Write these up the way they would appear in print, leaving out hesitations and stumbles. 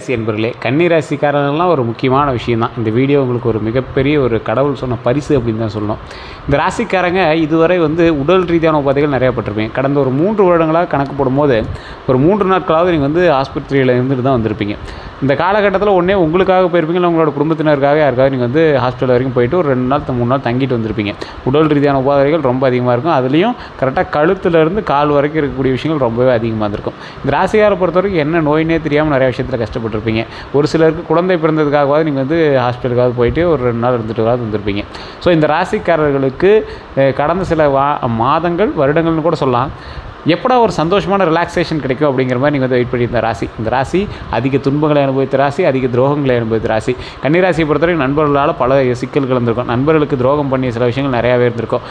கன்னிராசி என்பர்களே, கன்னிராசிக்காரர்கள்லாம் ஒரு முக்கியமான விஷயம் தான். இந்த வீடியோ உங்களுக்கு ஒரு மிகப்பெரிய ஒரு கடவுள் சொன்ன பரிசு அப்படின்னு தான் சொல்லணும். இந்த ராசிக்காரங்க இதுவரை உடல் ரீதியான உபாதைகள் நிறையா பட்டிருப்பீங்க. கடந்த ஒரு 3 வருடங்களாக கணக்கு போடும்போது ஒரு 3 நாட்களாவது நீங்கள் ஆஸ்பத்திரியில் இருந்துட்டு தான் வந்திருப்பீங்க. இந்த காலகட்டத்தில் ஒன்றே உங்களுக்காக போயிருப்பீங்க, இல்லை உங்களோட குடும்பத்தினருக்காக யாருக்காக நீங்கள் ஹாஸ்பிட்டல் வரைக்கும் போயிட்டு ஒரு 2 நாள் 3 நாள் தங்கிட்டு வந்திருப்பீங்க. உடல் ரீதியான உபாதைகள் ரொம்ப அதிகமாக இருக்கும். அதுலேயும் கரெக்டாக கழுத்துலேருந்து கால் வரைக்கும் இருக்கக்கூடிய விஷயங்கள் ரொம்பவே அதிகமாக இருந்திருக்கும். இந்த ராசிக்காரை பொறுத்த வரைக்கும் என்ன நோயினே தெரியாமல் நிறைய விஷயத்தில் கஷ்டப்பட்டுருப்பீங்க. ஒரு சிலருக்கு குழந்தை பிறந்ததுக்காகவாது நீங்கள் ஹாஸ்பிட்டலுக்காக போயிட்டு ஒரு 2 நாள் இருந்துட்டுக்காவது வந்திருப்பீங்க. ஸோ இந்த ராசிக்காரர்களுக்கு கடந்த சில மாதங்கள் வருடங்கள்னு கூட சொல்லலாம், எப்படா ஒரு சந்தோஷமான ரிலாக்ஸேஷன் கிடைக்கும் அப்படிங்கிற மாதிரி நீங்கள் வெயிட் பண்ணியிருந்த ராசி. இந்த ராசி அதிக துன்பங்களை அனுபவித்த ராசி, அதிக துரோகங்களை அனுபவித்த ராசி. கன்னிராசியை பொறுத்தவரைக்கும் நண்பர்களால் பல சிக்கல்கள் இருந்திருக்கும். நண்பர்களுக்கு துரோகம் பண்ணிய சில விஷயங்கள் நிறையாவே இருந்திருக்கும்.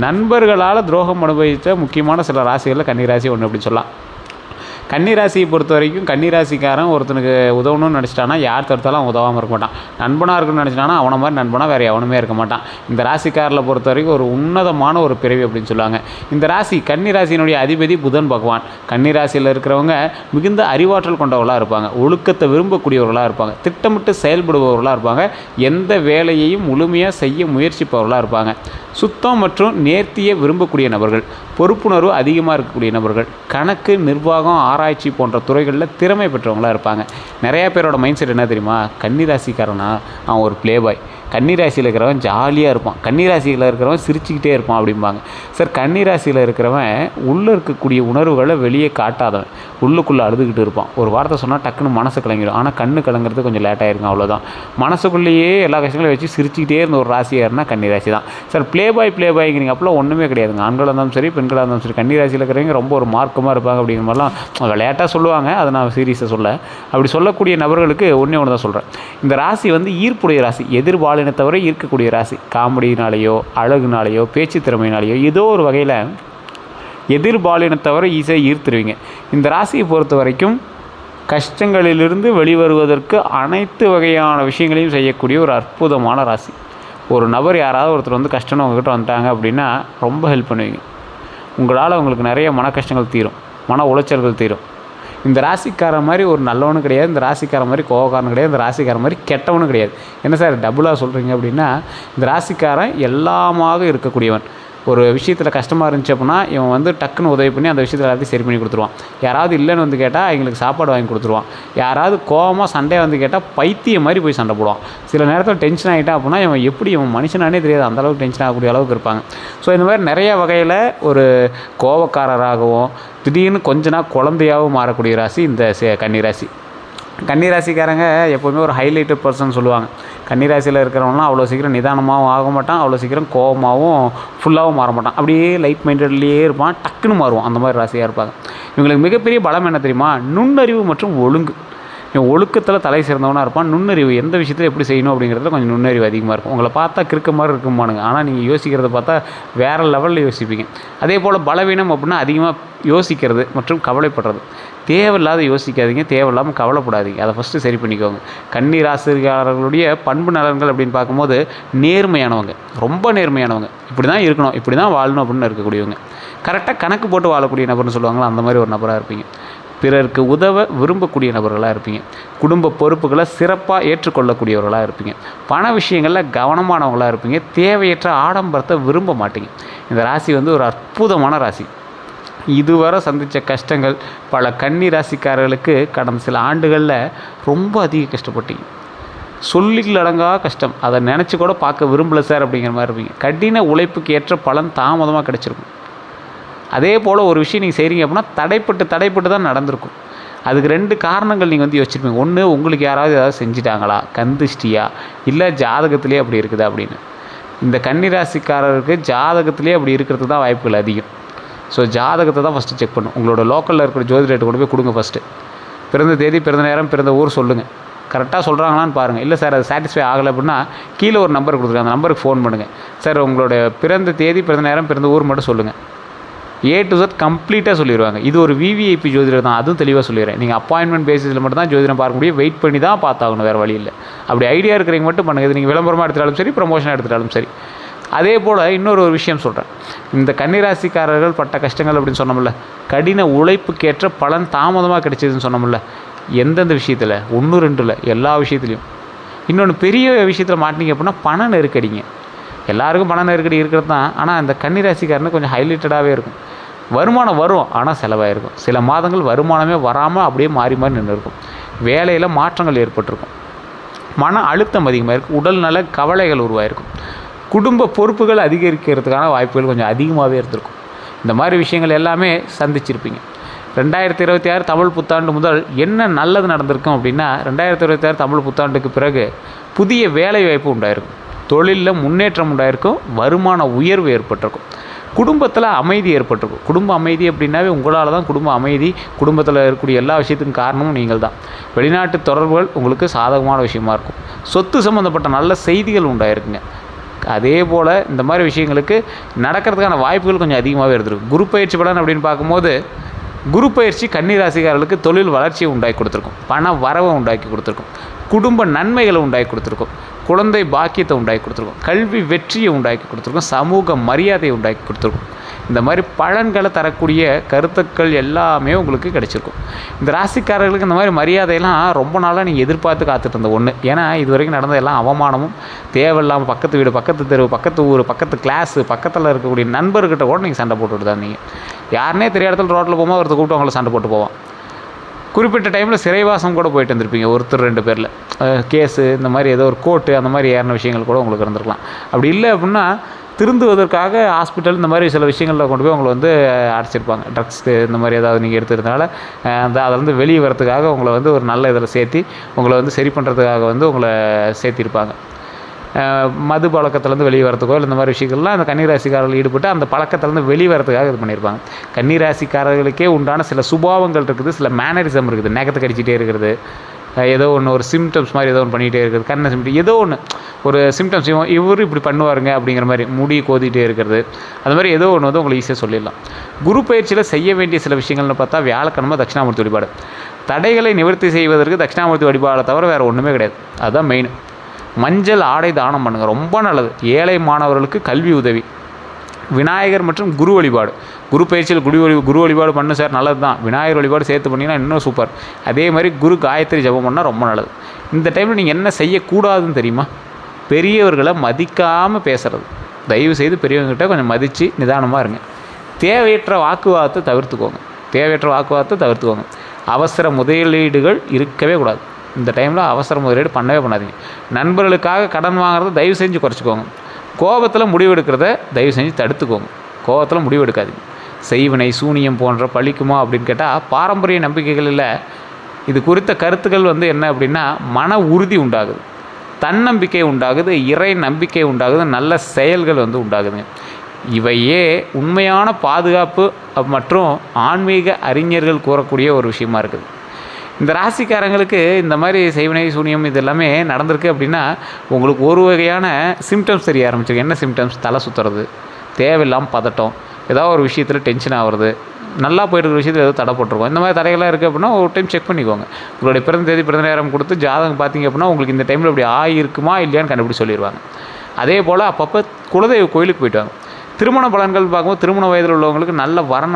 நண்பர்களால் துரோகம் அனுபவித்த முக்கியமான சில ராசிகளில் கன்னிராசி ஒன்று அப்படின்னு சொல்லலாம். கன்னிராசியை பொறுத்த வரைக்கும் கன்னிராசிக்காரன் ஒருத்தனுக்கு உதவணும்னு நினச்சிட்டானா யார் தடுத்தாலும் அவன் உதவாமல் இருக்க மாட்டான். நண்பனாக இருக்குன்னு நினச்சிட்டானா அவனை மாதிரி நண்பனாக வேறு எவனுமே இருக்க மாட்டான். இந்த ராசிக்காரில் பொறுத்த வரைக்கும் ஒரு உன்னதமான ஒரு பிறவி அப்படின்னு சொல்லுவாங்க. இந்த ராசி கன்னிராசியினுடைய அதிபதி புதன் பகவான். கன்னிராசியில் இருக்கிறவங்க மிகுந்த அறிவாற்றல் கொண்டவர்களாக இருப்பாங்க. ஒழுக்கத்தை விரும்பக்கூடியவர்களாக இருப்பாங்க. திட்டமிட்டு செயல்படுபவர்களாக இருப்பாங்க. எந்த வேலையையும் முழுமையாக செய்ய முயற்சிப்பவர்களாக இருப்பாங்க. சுத்தம் மற்றும் நேர்த்தியை விரும்பக்கூடிய நபர்கள். பொறுப்புணர்வு அதிகமாக இருக்கக்கூடிய நபர்கள். கணக்கு, நிர்வாகம், ஆராய்ச்சி போன்ற துறைகளில் திறமை பெற்றவங்களாக இருப்பாங்க. நிறையா பேரோட மைண்ட் செட் என்ன தெரியுமா? கன்னிராசிக்காரனா அவன் ஒரு ப்ளே பாய், கன்னிராசியில் இருக்கிறவன் ஜாலியாக இருப்பான், கன்னிராசியில் இருக்கிறவன் சிரிச்சுக்கிட்டே இருப்பான் அப்படிம்பாங்க. சார், கன்னிராசியில் இருக்கிறவன் உள்ளே இருக்கக்கூடிய உணர்வுகளை வெளியே காட்டாதவன், உள்ளுக்குள்ளே அழுதுகிட்டு இருப்பான். ஒரு வார்த்தை சொன்னால் டக்குன்னு மனசு கலங்கிடும். ஆனால் கண்ணு கலங்கிறது கொஞ்சம் லேட்டாக இருக்கும், அவ்வளோதான். மனசுக்குள்ளேயே எல்லா கஷ்டங்களையும் வச்சு சிரிச்சுக்கிட்டே இருந்த ஒரு ராசியாருன்னா கன்னிராசி தான். சார், ப்ளே பாய்ங்கிறீங்க, அப்போலாம் ஒன்றுமே கிடையாதுங்க. ஆண்களாக இருந்தாலும் சரி, பெண்களாக இருந்தாலும் சரி, கன்னிராசியில் இருக்கிறவங்க ரொம்ப ஒரு மார்க்கமாக இருப்பாங்க அப்படிங்கிற மாதிரிலாம் விளையாட்டாக சொல்லுவாங்க. அதை நான் சீரியஸாக சொல்ல, அப்படி சொல்லக்கூடிய நபர்களுக்கு ஒன்று தான் சொல்கிறேன். இந்த ராசி ஈர்ப்புடைய ராசி, எதிர்பாலினத்தவரை ஈர்க்கக்கூடிய ராசி. காமெடினாலேயோ, அழகுனாலேயோ, பேச்சு திறமையினாலேயோ ஏதோ ஒரு வகையில் எதிர்பாலினத்தவரை ஈஸியாக ஈர்த்துருவீங்க. இந்த ராசியை பொறுத்த வரைக்கும் கஷ்டங்களிலிருந்து வெளிவருவதற்கு அனைத்து வகையான விஷயங்களையும் செய்யக்கூடிய ஒரு அற்புதமான ராசி. ஒரு நபர் யாராவது ஒருத்தர் கஷ்டம்னு உங்ககிட்ட வந்துட்டாங்க அப்படின்னா ரொம்ப ஹெல்ப் பண்ணுவீங்க. உங்களால் உங்களுக்கு நிறைய மன கஷ்டங்கள் தீரும், மன உளைச்சல்கள் தீரும். இந்த ராசிக்காரன் மாதிரி ஒரு நல்லவனும் கிடையாது, இந்த ராசிக்காரன் மாதிரி கோவக்காரனும் கிடையாது, இந்த ராசிக்காரன் மாதிரி கெட்டவனும் கிடையாது. என்ன சார் டபுளாக சொல்கிறீங்க அப்படின்னா, இந்த ராசிக்காரன் எல்லாமாக இருக்கக்கூடியவன். ஒரு விஷயத்தில் கஷ்டமாக இருந்துச்சு அப்படின்னா இவன் டக்குன்னு உதவி பண்ணி அந்த விஷயத்தில் எல்லாத்தையும் சரி பண்ணி கொடுத்துருவான். யாராவது இல்லைன்னு கேட்டால் எங்களுக்கு சாப்பாடு வாங்கி கொடுத்துருவான். யாராவது கோவமாக சண்டை கேட்டால் பைத்தியம் மாதிரி போய் சண்டை போடுவான். சில நேரத்தில் டென்ஷன் ஆகிட்டா அப்படின்னா இவன் மனுஷனானே தெரியாது, அந்தளவுக்கு டென்ஷன் ஆகக்கூடிய அளவுக்கு இருப்பாங்க. ஸோ இந்த மாதிரி நிறைய வகையில் ஒரு கோவக்காரராகவும் திடீர்னு கொஞ்ச நாள் குழந்தையாகவும் மாறக்கூடிய ராசி இந்த கன்னிராசி. கன்னிராசிக்காரங்க எப்போவுமே ஒரு ஹைலைட்டட் பர்சன் சொல்லுவாங்க. கன்னிராசியில் இருக்கிறவங்களாம் அவ்வளோ சீக்கிரம் நிதானமாகவும் ஆக மாட்டான், அவ்வளோ சீக்கிரம் கோபமாகவும் ஃபுல்லாகவும் மாற மாட்டான். அப்படியே லைட் மைண்டட்லேயே இருப்பான், டக்குன்னு மாறுவான். அந்த மாதிரி ராசியாக இருப்பாங்க. இவங்களுக்கு மிகப்பெரிய பலம் என்ன தெரியுமா? நுண்ணறிவு மற்றும் ஒழுங்கு. இவன் ஒழுக்கத்தில் தலை சிறந்தவனாக இருப்பான். நுண்ணறிவு, எந்த விஷயத்தில் எப்படி செய்யணும் அப்படிங்கிறதுல கொஞ்சம் நுண்ணறிவு அதிகமாக இருக்கும். உங்களை பார்த்தா கிறுக்க மாதிரி இருக்குமானுங்க, ஆனால் நீங்கள் யோசிக்கிறத பார்த்தா வேறு லெவலில் யோசிப்பீங்க. அதே போல் பலவீனம் அப்படின்னா அதிகமாக யோசிக்கிறது மற்றும் கவலைப்படுறது. தேவையில்லாத யோசிக்காதீங்க, தேவையில்லாமல் கவலைப்படாதீங்க. அதை ஃபஸ்ட்டு சரி பண்ணிக்கோங்க. கன்னிராசிக்காரர்களுடைய பண்பு நலன்கள் அப்படின்னு பார்க்கும்போது நேர்மையானவங்க, ரொம்ப நேர்மையானவங்க. இப்படி தான் இருக்கணும், இப்படி தான் வாழணும் அப்படின்னு இருக்கக்கூடியவங்க. கரெக்டாக கணக்கு போட்டு வாழக்கூடிய நபர்னு சொல்லுவாங்களா, அந்த மாதிரி ஒரு நபராக இருப்பீங்க. பிறருக்கு உதவ விரும்பக்கூடிய நபர்களாக இருப்பீங்க. குடும்ப பொறுப்புகளை சிறப்பாக ஏற்றுக்கொள்ளக்கூடியவர்களாக இருப்பீங்க. பண விஷயங்களில் கவனமானவங்களாக இருப்பீங்க. தேவையற்ற ஆடம்பரத்தை விரும்ப மாட்டீங்க. இந்த ராசி ஒரு அற்புதமான ராசி. இதுவரை சந்தித்த கஷ்டங்கள் பல கன்னி ராசிக்காரர்களுக்கு கடந்த சில ஆண்டுகளில் ரொம்ப அதிக கஷ்டப்பட்டீங்க. சொல்லில் அடங்கா கஷ்டம், அதை நினச்சி கூட பார்க்க விரும்பலை சார் அப்படிங்கிற மாதிரி இருப்பீங்க. கடின உழைப்புக்கு ஏற்ற பலன் தாமதமாக கிடச்சிருக்கும். அதே போல் ஒரு விஷயம் நீங்கள் செய்கிறீங்க அப்படின்னா தடைப்பட்டு தான் நடந்திருக்கும். அதுக்கு 2 காரணங்கள் நீங்கள் யோசிச்சிருப்பீங்க. ஒன்று, உங்களுக்கு யாராவது ஏதாவது செஞ்சிட்டாங்களா, கந்திஷ்டியா, இல்லை ஜாதகத்திலே அப்படி இருக்குதா அப்படின்னு. இந்த கன்னிராசிக்காரருக்கு ஜாதகத்திலே அப்படி இருக்கிறதுக்கு தான் வாய்ப்புகள் அதிகம். ஸோ ஜாதகத்தை தான் ஃபஸ்ட்டு செக் பண்ணும். உங்களோட லோக்கலில் இருக்கிற ஜோதிடர்கிட்ட கொண்டு போய் கொடுங்க. ஃபஸ்ட்டு பிறந்த தேதி, பிறந்த நேரம், பிறந்த ஊர் சொல்லுங்கள். கரெக்டாக சொல்கிறாங்களான்னு பாருங்கள். இல்லை சார் அது சாட்டிஸ்ஃபை ஆகலை அப்படின்னா கீழே ஒரு நம்பர் கொடுத்துருங்க, அந்த நம்பருக்கு ஃபோன் பண்ணுங்கள். சார் உங்களோட பிறந்த தேதி, பிறந்த நேரம், பிறந்த ஊர் மட்டும் சொல்லுங்கள். A to Z கம்ப்ளீட்டாக சொல்லிடுவாங்க. இது ஒரு விவிஐபி ஜோதிடர் தான், அதுவும் தெளிவாக சொல்லிடுறேன். நீங்கள் அப்பாயின்மெண்ட் பேசிஸில் மட்டும் தான் ஜோதிடம் பார்க்க முடியும். வெயிட் பண்ணி தான் பார்த்தாகணும், வேறு வழி இல்லை. அப்படி ஐடியா இருக்கிறவங்க மட்டும் பண்ணுங்கள். இது நீங்கள் விளம்பரமாக எடுத்துட்டாலும் சரி, ப்ரமோஷனாக எடுத்துட்டாலும் சரி. அதே போல் இன்னொரு விஷயம் சொல்கிறேன். இந்த கன்னிராசிக்காரர்கள் பட்ட கஷ்டங்கள் அப்படின்னு சொன்னோம்ல, கடின உழைப்புக்கேற்ற பலன் தாமதமாக கிடைச்சதுன்னு சொன்னோம்ல, எந்தெந்த விஷயத்தில் 1 2 இல்லை, எல்லா விஷயத்துலையும். இன்னொன்று பெரிய விஷயத்தில் மாட்டினீங்க அப்படின்னா பண நெருக்கடிங்க. எல்லாருக்கும் பண நெருக்கடி இருக்கிறது தான். ஆனால் அந்த கன்னிராசிக்காரனுக்கு கொஞ்சம் ஹைலைட்டடாகவே இருக்கும். வருமானம் வரும், ஆனால் செலவாயிருக்கும். சில மாதங்கள் வருமானமே வராமல் அப்படியே மாறி மாறி நின்று இருக்கும். வேலையில் மாற்றங்கள் ஏற்பட்டிருக்கும். மன அழுத்தம் அதிகமாக இருக்கும். உடல்நல கவலைகள் உருவாயிருக்கும். குடும்ப பொறுப்புகள் அதிகரிக்கிறதுக்கான வாய்ப்புகள் கொஞ்சம் அதிகமாகவே இருந்திருக்கும். இந்த மாதிரி விஷயங்கள் எல்லாமே சந்திச்சிருப்பீங்க. 2026 தமிழ் புத்தாண்டு முதல் என்ன நல்லது நடந்திருக்கும் அப்படின்னா, 2026 தமிழ் புத்தாண்டுக்கு பிறகு புதிய வேலை வாய்ப்பு உண்டாயிருக்கும். தொழிலில் முன்னேற்றம் உண்டாயிருக்கும். வருமான உயர்வு ஏற்பட்டிருக்கும். குடும்பத்தில் அமைதி ஏற்பட்டிருக்கும். குடும்ப அமைதி அப்படின்னாவே உங்களால் தான் குடும்ப அமைதி, குடும்பத்தில் இருக்கக்கூடிய எல்லா விஷயத்துக்கும் காரணமும் நீங்கள் தான். வெளிநாட்டு தொடர்புகள் உங்களுக்கு சாதகமான விஷயமா இருக்கும். சொத்து சம்மந்தப்பட்ட நல்ல செய்திகள் உண்டாயிருக்குங்க. அதே போல் இந்த மாதிரி விஷயங்களுக்கு நடக்கிறதுக்கான வாய்ப்புகள் கொஞ்சம் அதிகமாகவே இருந்திருக்கும். குரு பயிற்சி பலன் அப்படின்னு பார்க்கும்போது, குரு பயிற்சி கன்னிராசிக்காரர்களுக்கு தொழில் வளர்ச்சியை உண்டாக்கி கொடுத்துருக்கும். பண வரவை உண்டாக்கி கொடுத்துருக்கும். குடும்ப நன்மைகளை உண்டாக்கி கொடுத்துருக்கும். குழந்தை பாக்கியத்தை உண்டாக்கி கொடுத்துருக்கும். கல்வி வெற்றியை உண்டாக்கி கொடுத்துருக்கும். சமூக மரியாதையை உண்டாக்கி கொடுத்துருக்கும். இந்த மாதிரி பலன்களை தரக்கூடிய கருத்துக்கள் எல்லாமே உங்களுக்கு கிடைச்சிருக்கும். இந்த ராசிக்காரர்களுக்கு இந்த மாதிரி மரியாதையெல்லாம் ரொம்ப நாளாக நீங்கள் எதிர்பார்த்து காத்துட்டு இருந்த ஒன்று. ஏன்னா இது வரைக்கும் நடந்த எல்லாம் அவமானமும் தேவையில்லாமல் பக்கத்து வீடு, பக்கத்து தெரு, பக்கத்து ஊர், பக்கத்து கிளாஸு, பக்கத்தில் இருக்கக்கூடிய நண்பர்கிட்ட கூட நீங்கள் சண்டை போட்டுவிட்டு தான் நீங்கள். யாருனே தெரியாத இடத்துல ரோட்டில் போகும்போது ஒருத்தர் கூப்பிட்டு அவங்கள சண்டை போட்டு போவான். குறிப்பிட்ட டைமில் சிறைவாசம் கூட போயிட்டு வந்திருப்பீங்க. ஒருத்தர் 2 பேரில் கேஸு, இந்த மாதிரி ஏதோ ஒரு கோர்ட்டு, அந்த மாதிரி ஏறின விஷயங்கள் கூட உங்களுக்கு இருந்திருக்கலாம். அப்படி இல்லை அப்படின்னா திருந்துவதற்காக ஹாஸ்பிட்டல் இந்த மாதிரி சில விஷயங்களில் கொண்டு போய் உங்களை வந்து அடைச்சிருப்பாங்க. ட்ரக்ஸு இந்த மாதிரி ஏதாவது நீங்கள் எடுத்துக்கிறதுனால அதிலேருந்து வெளியே வரத்துக்காக உங்களை வந்து ஒரு நல்ல இதில் சேர்த்தி உங்களை வந்து சரி பண்ணுறதுக்காக வந்து உங்களை சேர்த்திருப்பாங்க. மது பழக்கத்துலேருந்து வெளியே வரத்துக்கோ இல்லை இந்த மாதிரி விஷயங்கள்லாம் அந்த கன்னிராசிக்காரர்கள் ஈடுபட்டு அந்த பழக்கத்துலேருந்து வெளியே வரத்துக்காக இது பண்ணியிருப்பாங்க. கன்னிராசிக்காரர்களுக்கே உண்டான சில சுபாவங்கள் இருக்குது, சில மேனரிசம் இருக்குது. நகத்தை கடிச்சிட்டே இருக்கிறது, ஏதோ ஒன்று ஒரு சிம்டம்ஸ் மாதிரி ஏதோ ஒன்று பண்ணிகிட்டே இருக்கிறது, கண்ணை சிம்டம் ஏதோ ஒன்று ஒரு சிம்டம்ஸ் இவர் இப்படி பண்ணுவாருங்க அப்படிங்கிற மாதிரி முடி கோதிகிட்டே இருக்கிறது, அந்த மாதிரி ஏதோ ஒன்று வந்து உங்களுக்கு ஈஸியாக சொல்லிடலாம். குரு பயிற்சியில் செய்ய வேண்டிய சில விஷயங்கள்னு பார்த்தா வியாழக்கிழமை தட்சிணாமூர்த்தி வழிபாடு. தடைகளை நிவர்த்தி செய்வதற்கு தட்சிணாமூர்த்தி வழிபாடை தவிர வேறு ஒன்றுமே கிடையாது. அதுதான் மெயின். மஞ்சள் ஆடை தானம் பண்ணுங்கள், ரொம்ப நல்லது. ஏழை மாணவர்களுக்கு கல்வி உதவி. விநாயகர் மற்றும் குரு வழிபாடு. குரு பயிற்சியில் குரு வழிபாடு பண்ணு சார், நல்லது தான். விநாயகர் வழிபாடு சேர்த்து பண்ணிங்கன்னா இன்னும் சூப்பர். அதே மாதிரி குரு காயத்ரி ஜபம் பண்ணால் ரொம்ப நல்லது. இந்த டைமில் நீங்கள் என்ன செய்யக்கூடாதுன்னு தெரியுமா? பெரியவர்களை மதிக்காமல் பேசுகிறது. தயவு செய்து பெரியவங்ககிட்ட கொஞ்சம் மதித்து நிதானமாக இருங்க. தேவையற்ற வாக்குவாதத்தை தவிர்த்துக்கோங்க. அவசர முதலீடுகள் இருக்கவே கூடாது. இந்த டைமில் அவசர முதலீடு பண்ணவே பண்ணாதீங்க. நண்பர்களுக்காக கடன் வாங்குறத தயவு செஞ்சு குறைச்சிக்கோங்க. கோபத்தில் முடிவெடுக்கிறத தயவு செஞ்சு தடுத்துக்கோங்க. கோபத்தில் முடிவெடுக்காதீங்க. செய்வினை சூனியம் போன்ற பழிக்குமா அப்படின்னு கேட்டால் பாரம்பரிய நம்பிக்கைகளில் இது குறித்த கருத்துக்கள் வந்து என்ன அப்படின்னா, மன உறுதி உண்டாகுது, தன்னம்பிக்கை உண்டாகுது, இறை நம்பிக்கை உண்டாகுது, நல்ல செயல்கள் வந்து உண்டாகுதுங்க. இவையே உண்மையான பாதுகாப்பு மற்றும் ஆன்மீக அறிஞர்கள் கூறக்கூடிய ஒரு விஷயமா இருக்குது. இந்த ராசிக்காரங்களுக்கு இந்த மாதிரி செய்வினை சூனியம் இது எல்லாமே நடந்திருக்கு அப்படின்னா உங்களுக்கு ஒரு வகையான சிம்டம்ஸ் தெரிய ஆரம்பிச்சிருக்கு. என்ன சிம்டம்ஸ்? தலை சுற்றுறது, தேவையில்லாமல் பதட்டம், ஏதாவது ஒரு விஷயத்தில் டென்ஷன் ஆகிறது, நல்லா போய்ட்டு இருக்கிற விஷயத்தில் ஏதோ தடை போட்டிருக்கோம். இந்த மாதிரி தடைகளாக இருக்குது அப்படின்னா ஒரு டைம் செக் பண்ணிக்கோங்க. உங்களுடைய பிறந்த தேதி பிறந்த நேரம் கொடுத்து ஜாதகம் பார்த்தீங்க அப்படின்னா உங்களுக்கு இந்த டைமில் இப்படி ஆகிருக்குமா இல்லையான்னு கண்டுபிடிச்சி சொல்லிடுவாங்க. அதே போல் அப்பப்போ குலதெய்வ கோயிலுக்கு போயிட்டு வாங்க. திருமண பலன்கள் பார்க்கும்போது திருமண வயதில் உள்ளவங்களுக்கு நல்ல வரன்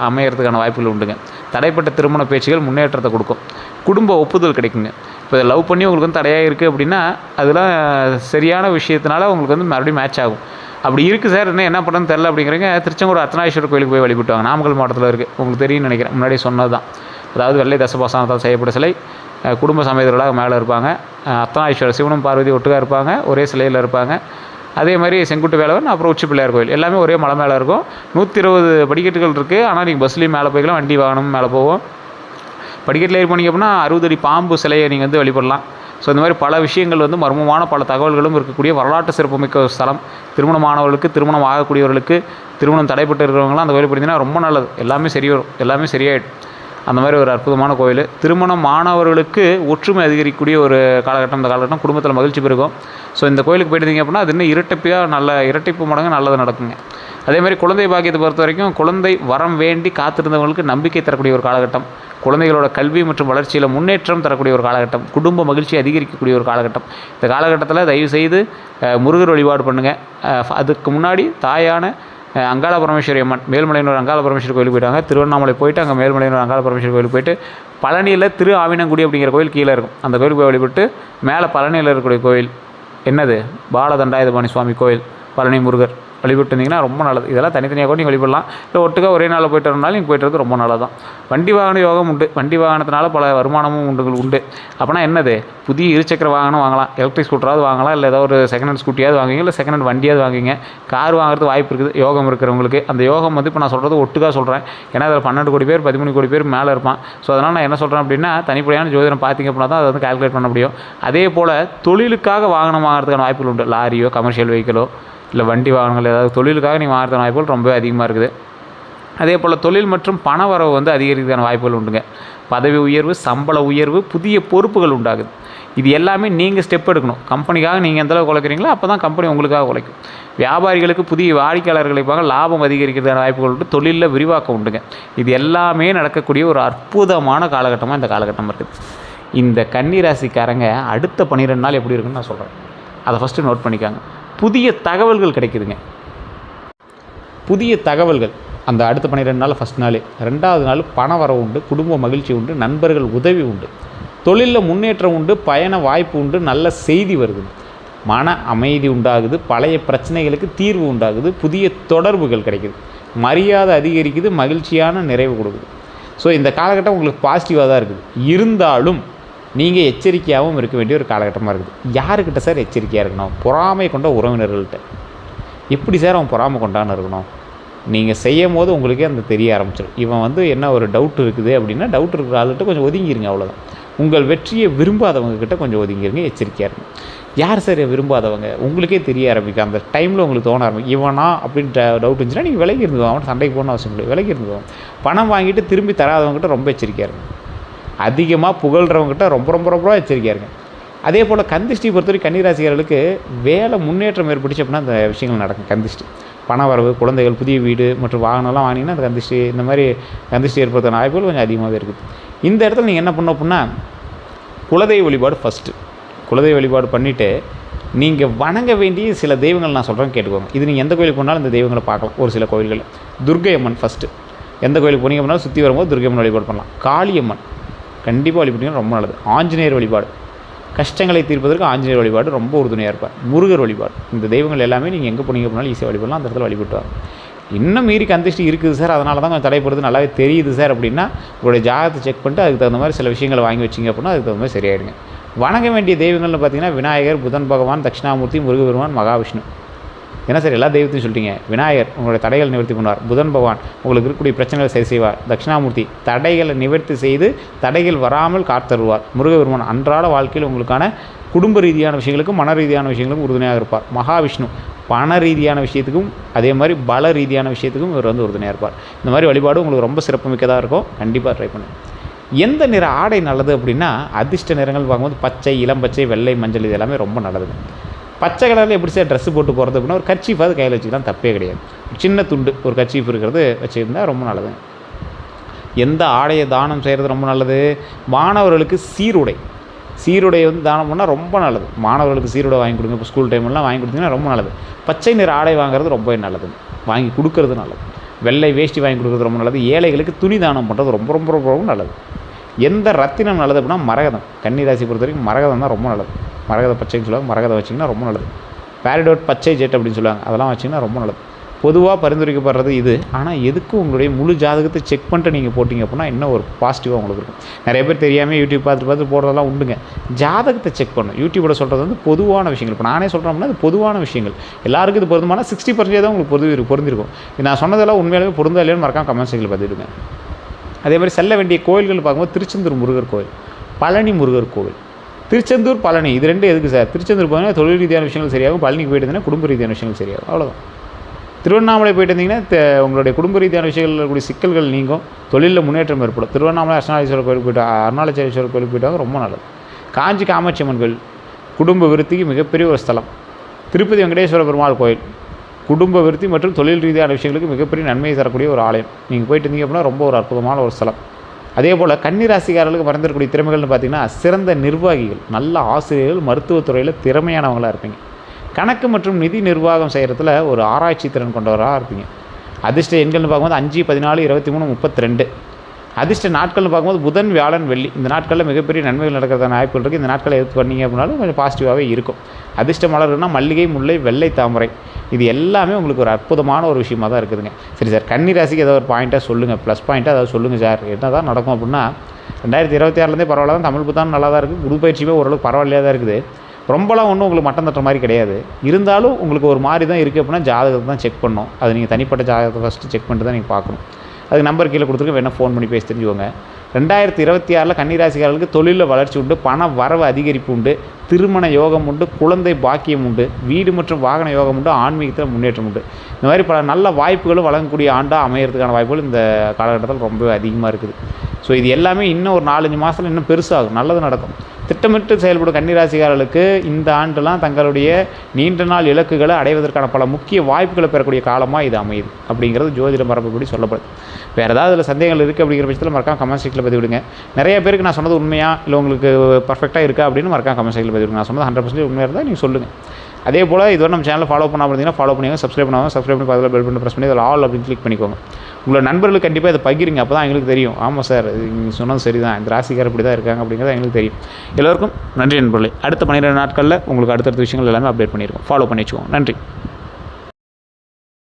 அமையறதுக்கான வாய்ப்புகள் உண்டுங்க. தடைப்பட்ட திருமண பேச்சுகள் முன்னேற்றத்தை கொடுக்கும். குடும்ப ஒப்புதல் கிடைக்குங்க. இப்போ இதை லவ் பண்ணி உங்களுக்கு வந்து தடையாக இருக்குது அப்படின்னா அதெல்லாம் சரியான விஷயத்தினால உங்களுக்கு வந்து மறுபடியும் மேட்ச் ஆகும். அப்படி இருக்குது சார், என்ன பண்ணுறதுன்னு தெரில அப்படிங்கிறீங்க, திருச்செங்கோடு அர்த்தநாரீஸ்வரர் கோயிலுக்கு போய் வழிபட்டுவாங்க. நாமக்கல் மாவட்டத்தில் இருக்குது, உங்களுக்கு தெரியும்னு நினைக்கிறேன். முன்னாடியே சொன்னது தான். அதாவது வெள்ளை தசபாசனத்தால் செய்யப்பட்ட சிலை, குடும்ப சமேதர்களாக மேலே இருப்பாங்க. அர்த்தநாரீஸ்வரர் சிவனும் பார்வதி ஒட்டுக்காக இருப்பாங்க, ஒரே சிலையில் இருப்பாங்க. அதே மாதிரி செங்குட்டு வேலவன், அப்புறம் உச்சி பிள்ளையார் கோயில் எல்லாமே ஒரே மலை மேலே இருக்கும். 120 படிக்கட்டுகள் இருக்குது. ஆனால் நீங்கள் பஸ்லேயும் மேலே போய்க்கலாம், வண்டி வாகனமும் மேலே போவோம். படிக்கட்டில் ஏறி போனீங்க அப்படின்னா 60 அடி பாம்பு சிலையை நீங்கள் வந்து வழிபடலாம். ஸோ இந்த மாதிரி பல விஷயங்கள் வந்து மர்மமான பல தகவல்களும் இருக்கக்கூடிய வரலாற்று சிறப்புமிக்க ஸ்தலம். திருமணமானவர்களுக்கு, திருமணம் ஆகக்கூடியவர்களுக்கு, திருமணம் தடைப்பட்டு இருக்கிறவங்களாம் அந்த கோயில் போனீங்கன்னா ரொம்ப நல்லது. எல்லாமே சரி வரும், எல்லாமே சரியாயிடும். அந்த மாதிரி ஒரு அற்புதமான கோயில். திருமணம் மாணவர்களுக்கு ஒற்றுமை அதிகரிக்கக்கூடிய ஒரு காலகட்டம். இந்த காலகட்டம் குடும்பத்தில் மகிழ்ச்சி பெருகும். ஸோ இந்த கோயிலுக்கு போயிட்டீங்க அப்படின்னா அது இன்னும் இரட்டிப்பு மடங்கு நல்லது நடக்குங்க. அதேமாதிரி குழந்தை பாக்கியத்தை பொறுத்த வரைக்கும் குழந்தை வரம் வேண்டி காத்திருந்தவங்களுக்கு நம்பிக்கை தரக்கூடிய ஒரு காலகட்டம். குழந்தைகளோட கல்வி மற்றும் வளர்ச்சியில் முன்னேற்றம் தரக்கூடிய ஒரு காலகட்டம். குடும்ப மகிழ்ச்சி அதிகரிக்கக்கூடிய ஒரு காலகட்டம். இந்த காலகட்டத்தில் தயவுசெய்து முருகர் வழிபாடு பண்ணுங்கள். அதுக்கு முன்னாடி தாயான அங்காள பரமேஸ்வரி அம்மன் மேல்மலையனூர் அங்காள பரமேஸ்வரி கோயிலுக்கு போயிட்டாங்க. திருவண்ணாமலை போயிட்டு அங்கே மேல்மலையனூர் அங்காள பரமேஸ்வரி கோயிலுக்கு போயிட்டு பழனியில் திரு ஆவினங்குடி அப்படிங்கிற கோயில் கீழே இருக்கும். அந்த கோயிலுக்கு போய் வழிபட்டு மேலே பழனியில் இருக்கக்கூடிய கோயில் என்னது பாலதண்டாயுதபாணி சுவாமி கோயில், பழனி முருகர் வழிபட்டு இருந்தீங்கன்னா ரொம்ப நல்லது. இதெல்லாம் தனித்தனியாக கூட நீங்கள் வழிபடலாம். இல்லை ஒட்டுக்கா ஒரே நாளில் போய்ட்டு வரனாலும் நீங்கள் போய்ட்டு வரது ரொம்ப நல்லது தான். வண்டி வாகன யோகம் உண்டு. வண்டி வாகனத்தினால பல வருமானமும் உண்டு. அப்படின்னா என்னது, புதிய இருசக்கர வாகனம் வாங்கலாம், எலக்ட்ரிக் ஸ்கூட்டராவது வாங்கலாம், இல்லை ஏதோ ஒரு செகண்ட் ஹேண்ட் ஸ்கூட்டியாவது வாங்குவீங்க, இல்லை செகண்ட் ஹேண்ட் வண்டியாவது வாங்குவீங்க. கார் வாங்குறது வாய்ப்பு இருக்குது யோகம் இருக்கிறவங்களுக்கு. அந்த யோகம் இப்போ நான் சொல்கிறது ஒட்டுக்காக சொல்கிறேன். ஏன்னா அதில் 12 கோடி பேர் 13 கோடி பேர் மேலே இருப்பான். ஸோ அதனால் நான் என்ன சொல்கிறேன் அப்படின்னா, தனிப்படையான ஜோதிடம் பார்த்திங்க அப்படின்னா தான் அதை வந்து கால்குலேட் பண்ண முடியும். அதே போல் தொழிலுக்காக வாகனம் வாங்குறதுக்கான வாய்ப்புகள் உண்டு. லாரியோ கமர்ஷியல் வெஹிக்கிளோ இல்லை வண்டி வாகனங்கள் ஏதாவது தொழிலுக்காக நீங்கள் வாங்குறதுக்கான வாய்ப்புகள் ரொம்ப அதிகமாக இருக்குது. அதே போல் தொழில் மற்றும் பண வரவு வந்து அதிகரிக்கிறதுக்கான வாய்ப்புகள் உண்டுங்க. பதவி உயர்வு, சம்பள உயர்வு, புதிய பொறுப்புகள் உண்டாகுது. இது எல்லாமே நீங்கள் ஸ்டெப் எடுக்கணும். கம்பெனிக்காக நீங்கள் எந்தளவுக்கு உழைக்கிறீங்களோ அப்போ தான் கம்பெனி உங்களுக்காக உழைக்கும். வியாபாரிகளுக்கு புதிய வாடிக்கையாளர்களை பார்க்க லாபம் அதிகரிக்கிறதுக்கான வாய்ப்புகள் உண்டு. தொழிலில் விரிவாக்கம் உண்டுங்க. இது எல்லாமே நடக்கக்கூடிய ஒரு அற்புதமான காலகட்டமாக இந்த காலகட்டம் இருக்குது. இந்த கன்னிராசிக்காரங்க அடுத்த 12 நாள் எப்படி இருக்குன்னு நான் சொல்கிறேன். அதை ஃபஸ்ட்டு நோட் பண்ணிக்காங்க. புதிய தகவல்கள் கிடைக்குதுங்க. புதிய தகவல்கள் அந்த அடுத்த 12 நாள் ஃபஸ்ட் நாள். 2வது நாள் பண வரவு உண்டு, குடும்ப மகிழ்ச்சி உண்டு, நண்பர்கள் உதவி உண்டு, தொழிலில் முன்னேற்றம் உண்டு, பயண வாய்ப்பு உண்டு, நல்ல செய்தி வருது, மன அமைதி உண்டாகுது, பழைய பிரச்சனைகளுக்கு தீர்வு உண்டாகுது, புதிய தொடர்புகள் கிடைக்குது, மரியாதை அதிகரிக்குது, மகிழ்ச்சியான நிறைவு கொடுக்குது. ஸோ இந்த காலகட்டம் உங்களுக்கு பாசிட்டிவாக தான் இருக்குது. இருந்தாலும் நீங்கள் எச்சரிக்கையாகவும் இருக்க வேண்டிய ஒரு காலகட்டமாக இருக்குது. யாருக்கிட்ட சார் எச்சரிக்கையாக இருக்கணும்? பொறாமை கொண்ட உறவினர்கள்ட்ட. எப்படி சார் அவன் பொறாமை கொண்டான்னு இருக்கணும்? நீங்கள் செய்யும் போது உங்களுக்கே அந்த தெரிய ஆரம்பிச்சிடும். இவன் வந்து என்ன ஒரு டவுட் இருக்குது அப்படின்னா, டவுட் இருக்கிற ஆளுகிட்ட கொஞ்சம் ஒதுங்கிருங்க, அவ்வளோதான். உங்கள் வெற்றியை விரும்பாதவங்கக்கிட்ட கொஞ்சம் ஒதுங்கிருங்க, எச்சரிக்கையாக இருங்க. யார் சார் விரும்பாதவங்க? உங்களுக்கே தெரிய ஆரம்பிக்கும். அந்த டைமில் உங்களுக்கு தோண ஆரம்பிக்கும், இவனா அப்படின்ற டவுட் இருந்துச்சுன்னா நீங்கள் விலகி இருந்துவோம். அவன் சண்டைக்கு போகணும்னு அவசியம் இல்லை, விலகி இருந்துவோம். பணம் வாங்கிட்டு திரும்பி தராதவங்ககிட்ட ரொம்ப எச்சரிக்கையாக இருங்க. அதிகமாக புகழ்கிறவங்ககிட்ட ரொம்ப ரொம்ப ரொம்ப எச்சரிக்கையாக இருங்க. அதே போல் கந்திஷ்டி பொறுத்தவரைக்கும் கன்னிராசிகர்களுக்கு வேலை முன்னேற்றம் ஏற்பட்டுச்சு அப்படின்னா அந்த விஷயங்கள் நடக்கும். கந்திஷ்டி, பண வரவு, குழந்தைகள், புதிய வீடு மற்றும் வாகனம்லாம் வாங்கினீங்கன்னா அந்த கந்திஷ்டி, இந்த மாதிரி கந்திஷ்டி ஏற்படுத்துகிற வாய்ப்புகள் கொஞ்சம் அதிகமாகவே இருக்குது. இந்த இடத்துல நீங்கள் என்ன பண்ணணும் அப்படின்னா, குலதெய்வ வழிபாடு ஃபஸ்ட்டு. குலதெய்வ வழிபாடு பண்ணிவிட்டு நீங்கள் வணங்க வேண்டிய சில தெய்வங்கள் நான் சொல்கிறேன், கேட்டுக்கோங்க. இது நீங்கள் எந்த கோயிலுக்கு போனாலும் இந்த தெய்வங்களை பார்க்கலாம். ஒரு சில கோயில்களில் துர்க்கை அம்மன் ஃபஸ்ட்டு. எந்த கோயிலுக்கு போனீங்க அப்படின்னா சுற்றி வரும்போது துர்க்கை அம்மன் வழிபாடு பண்ணலாம். காளியம்மன் கண்டிப்பாக வழிபட்டிங்கன்னா ரொம்ப நல்லது. ஆஞ்சநேயர் வழிபாடு, கஷ்டங்களை தீர்ப்பதற்கு ஆஞ்சநேயர் வழிபாடு ரொம்ப உறுதுணையாக இருப்பார். முருகர் வழிபாடு, இந்த தெய்வங்கள் எல்லாமே நீங்கள் எங்கே போனீங்க அப்படின்னாலும் ஈஸியாக வழிபடலாம். அந்த இடத்துல வழிபட்டுவாங்க. இன்னும் மீறி கந்திஷ்டி இருக்குது சார், அதனால தான் கொஞ்சம் தடைப்படுறது நல்லாவே தெரியுது சார் அப்படின்னா, உங்களுடைய ஜாதகத்தை செக் பண்ணிட்டு அதுக்கு தகுந்த மாதிரி சில விஷயங்களை வாங்கி வச்சிங்க அப்படின்னா அதுக்கு தகுந்த மாதிரி சரியாயிடுங்க. வணங்க வேண்டிய தெய்வங்கள்னு பார்த்தீங்கன்னா விநாயகர், புதன் பகவான், தட்சிணாமூர்த்தி, முருகபெருமான், மகாவிஷ்ணு. என்ன சார் எல்லா தெய்வத்தையும் சொல்லிட்டீங்க? விநாயகர் உங்களுடைய தடைகளை நிவர்த்தி பண்ணுவார். புதன் பகவான் உங்களுக்கு இருக்கக்கூடிய பிரச்சனைகளை சரி செய்வார். தட்சிணாமூர்த்தி தடைகளை நிவர்த்தி செய்து தடைகள் வராமல் காத்தருவார். முருகபெருமான் அன்றாட வாழ்க்கையில் உங்களுக்கான குடும்ப ரீதியான விஷயங்களுக்கும் மன ரீதியான விஷயங்களுக்கும் உறுதுணையாக இருப்பார். மகாவிஷ்ணு பண ரீதியான விஷயத்துக்கும் அதே மாதிரி பல ரீதியான விஷயத்துக்கும் இவர் வந்து உறுதுணையாக இருப்பார். இந்த மாதிரி வழிபாடு உங்களுக்கு ரொம்ப சிறப்புமிக்கதாக இருக்கும். கண்டிப்பாக ட்ரை பண்ணுங்கள். எந்த நிற ஆடை நல்லது அப்படின்னா, அதிர்ஷ்ட நிறங்கள் பார்க்கும்போது பச்சை, இளம் பச்சை, வெள்ளை, மஞ்சள், இது எல்லாமே ரொம்ப நல்லது. பச்சை கலரில் எப்படி சார் ட்ரெஸ்ஸு போட்டு போகிறது அப்படின்னா, ஒரு கர்ச்சீஃபாவது கையில் வச்சுக்கலாம், தப்பே கிடையாது. சின்ன துண்டு ஒரு கர்ச்சீஃப் இருக்கிறது வச்சுருந்தால் ரொம்ப நல்லது. எந்த ஆடையை தானம் செய்கிறது ரொம்ப நல்லது? மாணவர்களுக்கு சீருடை வந்து தானம் பண்ணால் ரொம்ப நல்லது. மாணவர்களுக்கு சீருடை வாங்கி கொடுங்க. இப்போ ஸ்கூல் டைம்லாம் வாங்கி கொடுத்தீங்கன்னா ரொம்ப நல்லது. பச்சை நிற ஆடை வாங்குறது ரொம்ப நல்லது, வாங்கி கொடுக்கறது நல்லது. வெள்ளை வேஷ்டி வாங்கி கொடுக்குறது ரொம்ப நல்லது. ஏழைகளுக்கு துணி தானம் பண்ணுறது ரொம்ப ரொம்ப ரொம்ப நல்லது. எந்த ரத்தினம் நல்லது அப்படின்னா மரகதம். கன்னிராசி பொறுத்த வரைக்கும் மரகதம் தான் ரொம்ப நல்லது. மரகத பச்சைன்னு சொல்லுவாங்க, மரகதம் வச்சிங்கன்னா ரொம்ப நல்லது. பேரிடோட் பச்சை ஜெட் அப்படின்னு சொல்லுவாங்க, அதெல்லாம் வச்சிங்கன்னா ரொம்ப நல்லது. பொதுவாக பரிந்துரைக்கப்படுறது இது. ஆனால் எதுக்கும் உங்களுடைய முழு ஜாதகத்தை செக் பண்ணிட்டு நீங்கள் போட்டிங்க அப்படின்னா இன்னும் ஒரு பாசிட்டிவாக உங்களுக்கு இருக்கும். நிறைய பேர் தெரியாமல் யூடியூப் பார்த்து போடுறதெல்லாம் உண்டுங்க. ஜாதகத்தை செக் பண்ணணும். யூடியூபோட சொல்கிறது வந்து பொதுவான விஷயங்கள். இப்போ நானே சொல்கிறேன் அப்படின்னா அது பொதுவான விஷயங்கள். எல்லாருக்கும் இது பொருந்துமான 60% தான் உங்களுக்கு பொருந்திருக்கும். நான் சொன்னதெல்லாம் உண்மையாலுமே பொருந்தா இல்லையான்னு மறக்காம கமெண்ட் செக்ஷனில் பார்த்துடுங்க. அதே மாதிரி செல்ல வேண்டிய கோயில்கள் பார்க்கும்போது திருச்செந்தூர் முருகர் கோயில், பழனி முருகர் கோவில். திருச்செந்தூர், பழனி இது ரெண்டு எதுக்கு சார்? திருச்செந்தூர் போனீங்கன்னா தொழில் ரீதியான விஷயங்கள் சரியாகும். பழனிக்கு போயிட்டு இருந்தீங்கன்னா குடும்ப ரீதியான விஷயங்கள் சரியாகும், அவ்வளோதான். திருவண்ணாமலை போயிட்டு இருந்தீங்கன்னா உங்களுடைய குடும்ப ரீதியான விஷயங்கள் இருக்கக்கூடிய சிக்கல்கள் நீங்கும், தொழிலில் முன்னேற்றம் ஏற்படும். திருவண்ணாமலை அருணாச்சலேஸ்வரர் கோயிலுக்கு போய்ட்டு அருணாச்சலேஸ்வரர் கோயிலுக்கு போய்ட்டாங்க, ரொம்ப நல்லது. காஞ்சி காமாட்சி அம்மன் கோயில் குடும்ப விருத்திக்கு மிகப்பெரிய ஒரு ஸ்தலம். திருப்பதி வெங்கடேஸ்வர பெருமாள் கோயில் குடும்ப விருத்தி மற்றும் தொழில் ரீதியான விஷயங்களுக்கு மிகப்பெரிய நன்மையை தரக்கூடிய ஒரு ஆலயம். நீங்கள் போயிட்டு இருந்தீங்க அப்படின்னா ரொம்ப ஒரு அற்புதமான ஒரு ஸ்தலம். அதே போல் கன்னிராசிக்காரர்களுக்கு மறந்துடக்கூடிய திறமைகள்னு பார்த்தீங்கன்னா, சிறந்த நிர்வாகிகள், நல்ல ஆசிரியர்கள், மருத்துவத்துறையில் திறமையானவங்களாக இருப்பீங்க. கணக்கு மற்றும் நிதி நிர்வாகம் செய்கிறதுல ஒரு ஆராய்ச்சி திறன் கொண்டவராக இருப்பீங்க. அதிர்ஷ்ட எண்கள்னு பார்க்கும்போது 5, 14, 23, 32. அதிர்ஷ்ட நாட்கள்னு பார்க்கும்போது புதன், வியாழன், வெள்ளி. இந்த நாட்களில் மிகப்பெரிய நன்மைகள் நடக்கிறதான வாய்ப்புகள் இருக்குது. இந்த நாட்களை எடுத்து பண்ணிங்க அப்படின்னாலும் கொஞ்சம் பாசிட்டிவாகவே இருக்கும். அதிர்ஷ்ட மலர்னா மல்லிகை, முல்லை, வெள்ளை தாமரை. இது எல்லாமே உங்களுக்கு ஒரு அற்புதமான ஒரு விஷயமாக தான் இருக்குதுங்க. சரி சார், கன்னி ராசிக்கு ஏதாவது ஒரு பாயிண்ட்டாக சொல்லுங்கள், ப்ளஸ் பாயிண்ட்டாக ஏதாவது சொல்லுங்கள் சார், என்ன தான் நடக்கும் அப்படின்னா 2026 பரவாயில்ல தான், தமிழ் புத்தாண்டு நல்லா தான் இருக்குது, குரு பயிற்சியுமே ஓரளவுக்கு பரவாயில்லையாக தான் இருக்குது. ரொம்பலாம் ஒன்றும் உங்களுக்கு மட்டம் தட்டுற மாதிரி கிடையாது. இருந்தாலும் உங்களுக்கு ஒரு மாதிரி தான் இருக்குது அப்படின்னா ஜாதகத்தை தான் செக் பண்ணணும். அது நீங்கள் தனிப்பட்ட ஜாதகத்தை ஃபஸ்ட்டு செக் பண்ணிட்டு தான் நீங்கள் பார்க்கணும். அதுக்கு நம்பர் கீழே கொடுத்துருக்கு, வேணால் ஃபோன் பண்ணி பேசி தெரிஞ்சுக்கோங்க. 2026 கன்னிராசிக்காரர்களுக்கு தொழிலில் வளர்ச்சி உண்டு, பண வரவு அதிகரிப்பு உண்டு, திருமண யோகம் உண்டு, குழந்தை பாக்கியம் உண்டு, வீடு மற்றும் வாகன யோகம் உண்டு, ஆன்மீகத்தில் முன்னேற்றம் உண்டு. இந்த மாதிரி பல நல்ல வாய்ப்புகளும் வழங்கக்கூடிய ஆண்டாக அமையறதுக்கான வாய்ப்புகள் இந்த காலகட்டத்தில் ரொம்பவே அதிகமாக இருக்குது. ஸோ இது எல்லாமே இன்னும் ஒரு 4-5 மாதத்தில் இன்னும் பெருசாகும், நல்லது நடக்கும். திட்டமிட்டு செயல்படும் கன்னிராசிக்காரர்களுக்கு இந்த ஆண்டுலாம் தங்களுடைய நீண்ட நாள் இலக்குகளை அடைவதற்கான பல முக்கிய வாய்ப்புகளை பெறக்கூடிய காலமாக இது அமையுது அப்படிங்கிறது ஜோதிட மரபுப்படி சொல்லப்படுது. வேறு ஏதாவது அதில் சந்தேகங்கள் இருக்குது அப்படிங்கிற பட்சத்தில் மறக்காம கமெண்ட் செக்ஷனில் பதிவிடுங்க. நிறைய பேருக்கு நான் சொன்னது உண்மையா இல்லை உங்களுக்கு பர்ஃபெக்டாக இருக்கா அப்படின்னு மறக்காம கமெண்ட் செக்ஷனில் பதிவிடுங்க. நான் சொன்னது 100% உண்மையாக இருந்தால் நீங்கள் சொல்லுங்கள். அதே போல் இதுவரை நம்ம சேனலை ஃபாலோ பண்ணாமல் இருந்தீங்கன்னா ஃபாலோ பண்ணிக்கோங்க, சப்ஸ்கிரைப் பண்ணி பதில் பெல் பட்டன் ப்ரெஸ் பண்ணி அதில் ஆல் அப்படின்னு கிளிக் பண்ணிக்கோங்க. உங்களோட நண்பர்களுக்கு கண்டிப்பாக இதை பகிருங்க, அப்போ தான் எங்களுக்கு தெரியும். ஆமாம் சார், நீங்கள் சொன்னது சரி தான், இந்த ராசிக்காரர் இப்படி தான் இருக்காங்க அப்படிங்கிறது எங்களுக்கு தெரியும். எல்லோருக்கும் நன்றி நண்பர்களே. அடுத்த 12 நாட்களில் உங்களுக்கு அடுத்தடுத்த விஷயங்கள் எல்லாமே அப்டேட் பண்ணியிருக்கோம். ஃபாலோ பண்ணி வச்சுக்கோங்க. நன்றி.